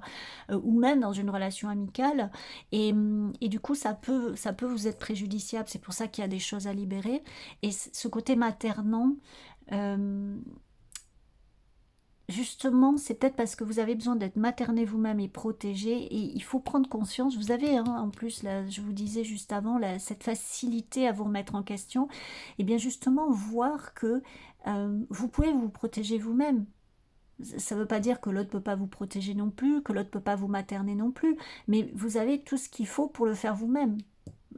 ou même dans une relation amicale. Et du coup, ça peut vous être préjudiciable. C'est pour ça qu'il y a des choses à libérer. Et ce côté maternant, euh, justement, c'est peut-être parce que vous avez besoin d'être materné vous-même et protégé, et il faut prendre conscience, vous avez hein, en plus, là, je vous disais juste avant, cette facilité à vous remettre en question, et bien justement voir que vous pouvez vous protéger vous-même. Ça ne veut pas dire que l'autre ne peut pas vous protéger non plus, que l'autre ne peut pas vous materner non plus, mais vous avez tout ce qu'il faut pour le faire vous-même.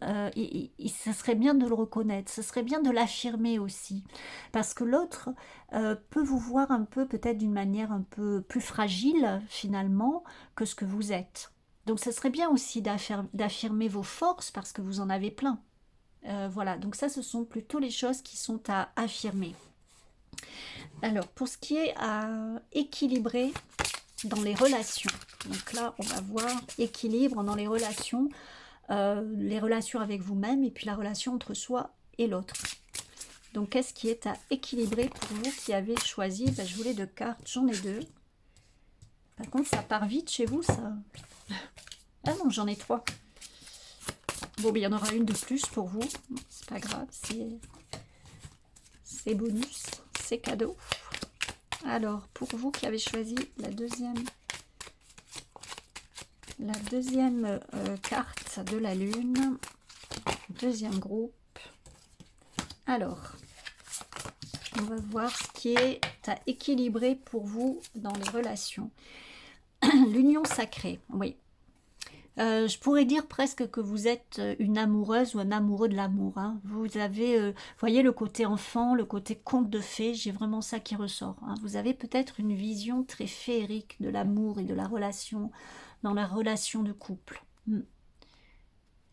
ça serait bien de le reconnaître, ce serait bien de l'affirmer aussi. Parce que l'autre peut vous voir un peu, peut-être d'une manière un peu plus fragile, finalement, que ce que vous êtes. Donc, ce serait bien aussi d'affirmer vos forces, parce que vous en avez plein. Voilà, donc ça, ce sont plutôt les choses qui sont à affirmer. Alors, pour ce qui est à équilibrer dans les relations, donc là, on va voir équilibre dans les relations avec vous-même et puis la relation entre soi et l'autre. Donc, qu'est-ce qui est à équilibrer pour vous qui avez choisi? Ben, je voulais 2 cartes, j'en ai 2. Par contre, ça part vite chez vous, ça. Ah non, j'en ai 3. Bon, ben, il y en aura une de plus pour vous. C'est pas grave, c'est bonus, c'est cadeau. Alors, pour vous qui avez choisi la deuxième carte de la lune, deuxième groupe. Alors, on va voir ce qui est à équilibrer pour vous dans les relations. L'union sacrée, oui. Je pourrais dire presque que vous êtes une amoureuse ou un amoureux de l'amour. Hein. Vous avez, vous voyez, le côté enfant, le côté conte de fées, j'ai vraiment ça qui ressort. Hein. Vous avez peut-être une vision très féerique de l'amour et de la relation, dans la relation de couple.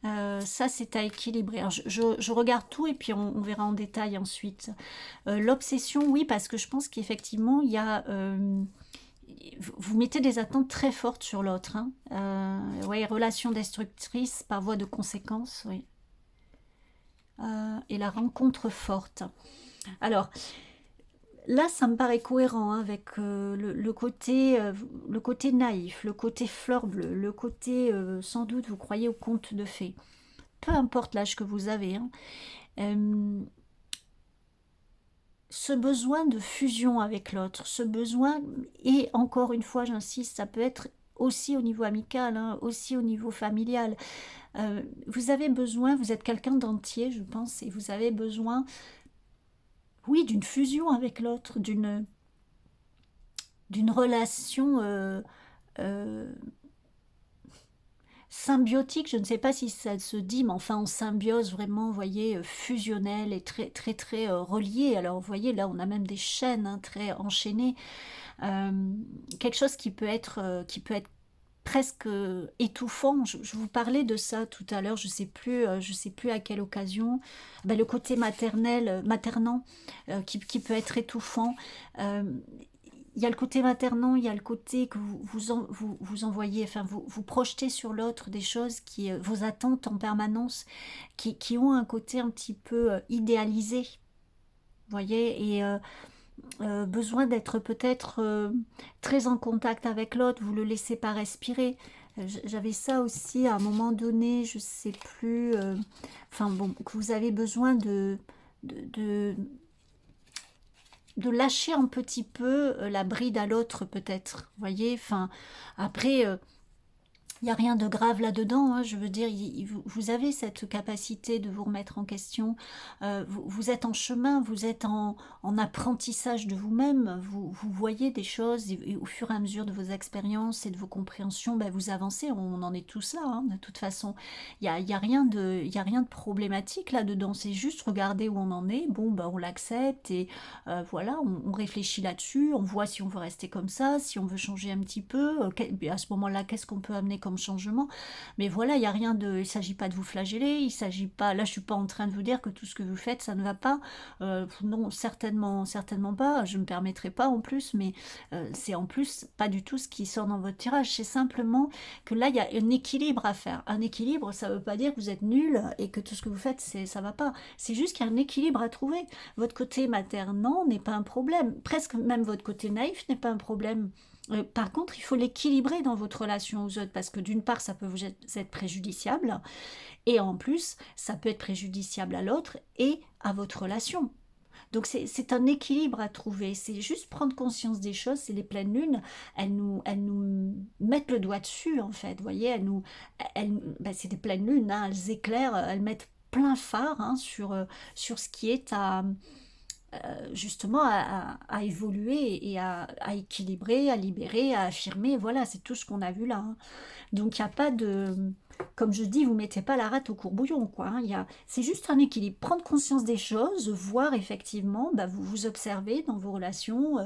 Ça, c'est à équilibrer. Alors, je regarde tout et puis on verra en détail ensuite. L'obsession, oui, parce que je pense qu'effectivement, il y a... vous mettez des attentes très fortes sur l'autre. Hein. Ouais, relation destructrice par voie de conséquence, oui. Et la rencontre forte. Alors, là, ça me paraît cohérent hein, avec le côté naïf, le côté fleur bleue, le côté, sans doute, vous croyez au conte de fées. Peu importe l'âge que vous avez. Hein. Ce besoin de fusion avec l'autre, ce besoin, et encore une fois, j'insiste, ça peut être aussi au niveau amical, hein, aussi au niveau familial. Vous avez besoin, vous êtes quelqu'un d'entier, je pense, et vous avez besoin, oui, d'une fusion avec l'autre, d'une relation symbiotique, je ne sais pas si ça se dit, mais enfin en symbiose vraiment, vous voyez, fusionnelle et très très très reliée. Alors vous voyez, là on a même des chaînes hein, très enchaînées. Quelque chose qui peut être presque étouffant. Je vous parlais de ça tout à l'heure, je sais plus à quelle occasion. Ben, le côté maternant, qui peut être étouffant. Il y a le côté maternant, il y a le côté que vous envoyez, enfin vous projetez sur l'autre des choses vos attentes en permanence, qui ont un côté un petit peu idéalisé, vous voyez, et besoin d'être peut-être très en contact avec l'autre, vous le laissez pas respirer. J'avais ça aussi à un moment donné, je sais plus, enfin bon, que vous avez besoin de lâcher un petit peu la bride à l'autre peut-être, vous voyez, enfin, après, il n'y a rien de grave là-dedans, hein, je veux dire, vous avez cette capacité de vous remettre en question, vous êtes en chemin, vous êtes en apprentissage de vous-même, vous voyez des choses, et au fur et à mesure de vos expériences et de vos compréhensions, ben, vous avancez, on en est tous là, hein, de toute façon, il y a rien de problématique là-dedans, c'est juste regarder où on en est, bon, ben, on l'accepte, et voilà, on réfléchit là-dessus, on voit si on veut rester comme ça, si on veut changer un petit peu, à ce moment-là, qu'est-ce qu'on peut amener comme changement, mais voilà, il y a rien de, il s'agit pas de vous flageller, il s'agit pas, là je suis pas en train de vous dire que tout ce que vous faites ça ne va pas, non certainement pas, je me permettrai pas en plus, mais c'est en plus pas du tout ce qui sort dans votre tirage, c'est simplement que là il y a un équilibre à faire, un équilibre ça veut pas dire que vous êtes nul et que tout ce que vous faites ça va pas, c'est juste qu'il y a un équilibre à trouver, votre côté maternant n'est pas un problème, presque même votre côté naïf n'est pas un problème. Par contre, il faut l'équilibrer dans votre relation aux autres parce que d'une part, ça peut vous être préjudiciable et en plus, ça peut être préjudiciable à l'autre et à votre relation. Donc c'est un équilibre à trouver, c'est juste prendre conscience des choses, c'est les pleines lunes, elles nous mettent le doigt dessus en fait, vous voyez, ben, c'est des pleines lunes, hein, elles éclairent, elles mettent plein phare hein, sur ce qui est justement à évoluer et à équilibrer, à libérer, à affirmer. Voilà, c'est tout ce qu'on a vu là, hein. Donc il n'y a pas de... Comme je dis, vous mettez pas la rate au courbouillon, quoi, hein. C'est juste un équilibre. Prendre conscience des choses, voir effectivement, bah, vous vous observez dans vos relations,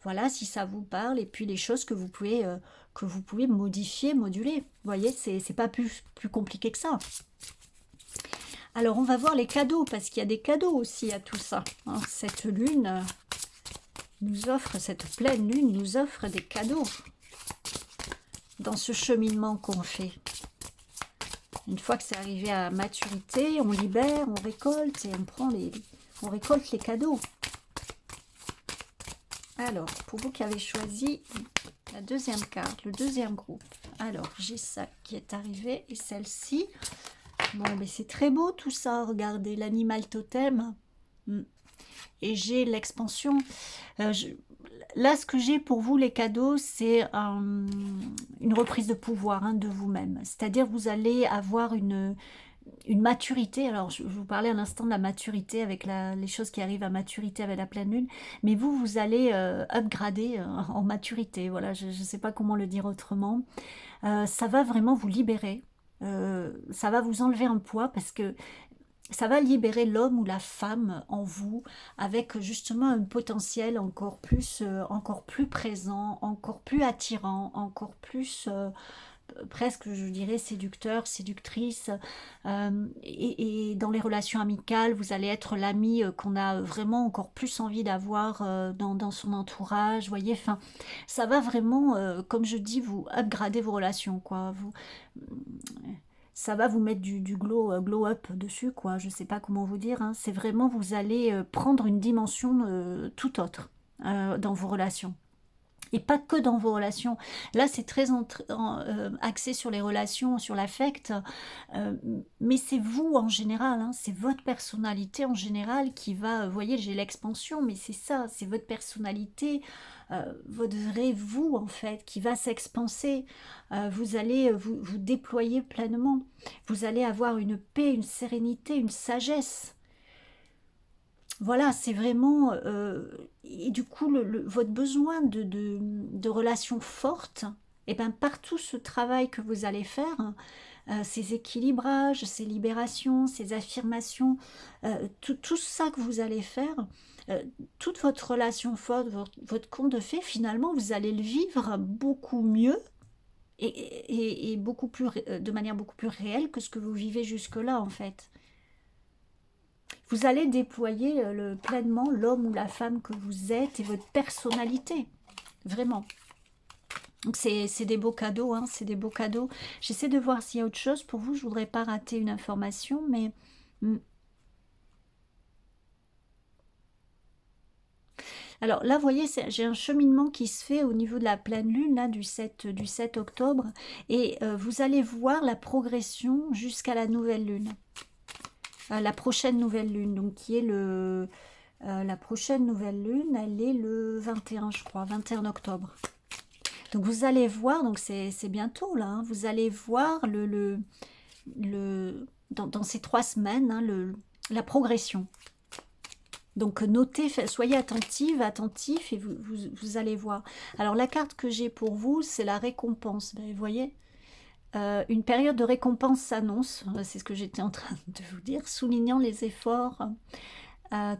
voilà, si ça vous parle, et puis les choses que vous pouvez modifier, moduler. Vous voyez, c'est pas plus compliqué que ça. Alors, on va voir les cadeaux, parce qu'il y a des cadeaux aussi à tout ça, hein. Cette lune nous offre, cette pleine lune nous offre des cadeaux dans ce cheminement qu'on fait. Une fois que c'est arrivé à maturité, on libère, on récolte et on récolte les cadeaux. Alors, pour vous qui avez choisi la deuxième carte, le deuxième groupe. Alors, j'ai ça qui est arrivé et celle-ci. Bon, mais c'est très beau tout ça, regardez, l'animal totem. Et j'ai l'expansion. Là, ce que j'ai pour vous, les cadeaux, c'est une reprise de pouvoir, hein, de vous-même. C'est-à-dire, vous allez avoir une maturité. Alors, je vous parlais à l'instant de la maturité avec les choses qui arrivent à maturité avec la pleine lune. Mais vous allez upgrader en maturité. Voilà, je ne sais pas comment le dire autrement. Ça va vraiment vous libérer. Ça va vous enlever un poids parce que ça va libérer l'homme ou la femme en vous avec justement un potentiel encore plus présent, encore plus attirant, encore plus presque, je dirais, séducteur, séductrice. Et dans les relations amicales, vous allez être l'ami qu'on a vraiment encore plus envie d'avoir dans son entourage. Voyez, enfin, ça va vraiment, comme je dis, vous upgrader vos relations, quoi. Ça va vous mettre du glow up dessus, quoi. Je sais pas comment vous dire, hein. C'est vraiment, vous allez prendre une dimension tout autre dans vos relations. Et pas que dans vos relations. Là, c'est très axé sur les relations, sur l'affect. euh, mais c'est vous en général, hein, c'est votre personnalité en général qui va... Vous voyez, j'ai l'expansion, mais c'est ça, c'est votre personnalité, votre vrai vous, en fait, qui va s'expanser. Vous allez vous déployer pleinement. Vous allez avoir une paix, une sérénité, une sagesse. Voilà, c'est vraiment... et du coup, votre besoin de relations fortes, et bien partout ce travail que vous allez faire, ces équilibrages, ces libérations, ces affirmations, tout ça que vous allez faire, euh, toute votre relation forte, votre conte de fées, finalement, vous allez le vivre beaucoup mieux et beaucoup plus, de manière beaucoup plus réelle que ce que vous vivez jusque-là, en fait. Vous allez déployer pleinement l'homme ou la femme que vous êtes et votre personnalité. Vraiment. Donc c'est des beaux cadeaux, hein, c'est des beaux cadeaux. J'essaie de voir s'il y a autre chose pour vous. Je ne voudrais pas rater une information, mais... Alors là, vous voyez, j'ai un cheminement qui se fait au niveau de la pleine lune, là, du 7 octobre. Et vous allez voir la progression jusqu'à la nouvelle lune. La prochaine nouvelle lune, donc qui est la prochaine nouvelle lune, elle est le 21, je crois, 21 octobre. Donc vous allez voir, donc c'est bientôt là, hein, vous allez voir dans ces 3 semaines, hein, la progression. Donc notez, soyez attentifs et vous allez voir. Alors la carte que j'ai pour vous, c'est la récompense. Ben, vous voyez, une période de récompense s'annonce, c'est ce que j'étais en train de vous dire, soulignant les efforts,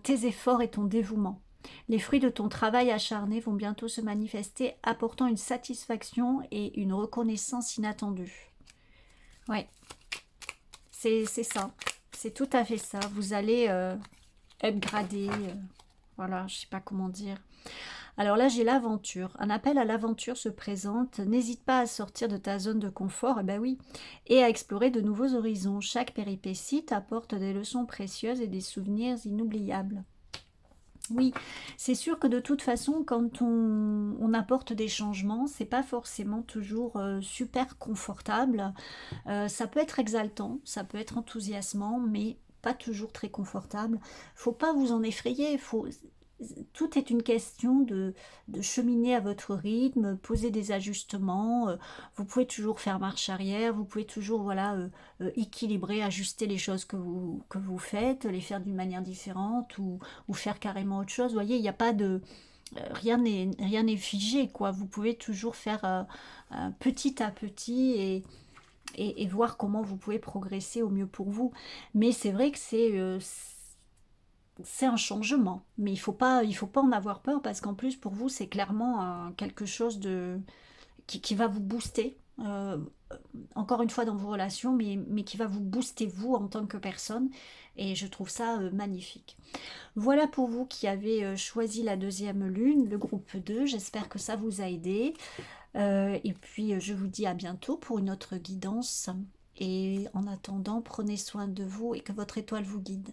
tes efforts et ton dévouement. Les fruits de ton travail acharné vont bientôt se manifester, apportant une satisfaction et une reconnaissance inattendue. Ouais, c'est ça, c'est tout à fait ça. Vous allez upgrader, voilà, je sais pas comment dire. Alors là, j'ai l'aventure. Un appel à l'aventure se présente. N'hésite pas à sortir de ta zone de confort, eh ben oui, et à explorer de nouveaux horizons. Chaque péripétie t'apporte des leçons précieuses et des souvenirs inoubliables. Oui, c'est sûr que de toute façon, quand on apporte des changements, c'est pas forcément toujours super confortable. Ça peut être exaltant, ça peut être enthousiasmant, mais pas toujours très confortable. Faut pas vous en effrayer. tout est une question de cheminer à votre rythme, poser des ajustements. Vous pouvez toujours faire marche arrière, vous pouvez toujours voilà, équilibrer, ajuster les choses que vous faites, les faire d'une manière différente ou faire carrément autre chose. Vous voyez, il n'y a pas de... rien n'est figé, quoi. Vous pouvez toujours faire petit à petit et voir comment vous pouvez progresser au mieux pour vous. Mais c'est vrai que c'est un changement, mais il faut pas en avoir peur parce qu'en plus pour vous c'est clairement quelque chose de qui va vous booster. Encore une fois dans vos relations, mais qui va vous booster vous en tant que personne. Et je trouve ça magnifique. Voilà pour vous qui avez choisi la deuxième lune, le groupe 2. J'espère que ça vous a aidé. Et puis je vous dis à bientôt pour une autre guidance. Et en attendant, prenez soin de vous et que votre étoile vous guide.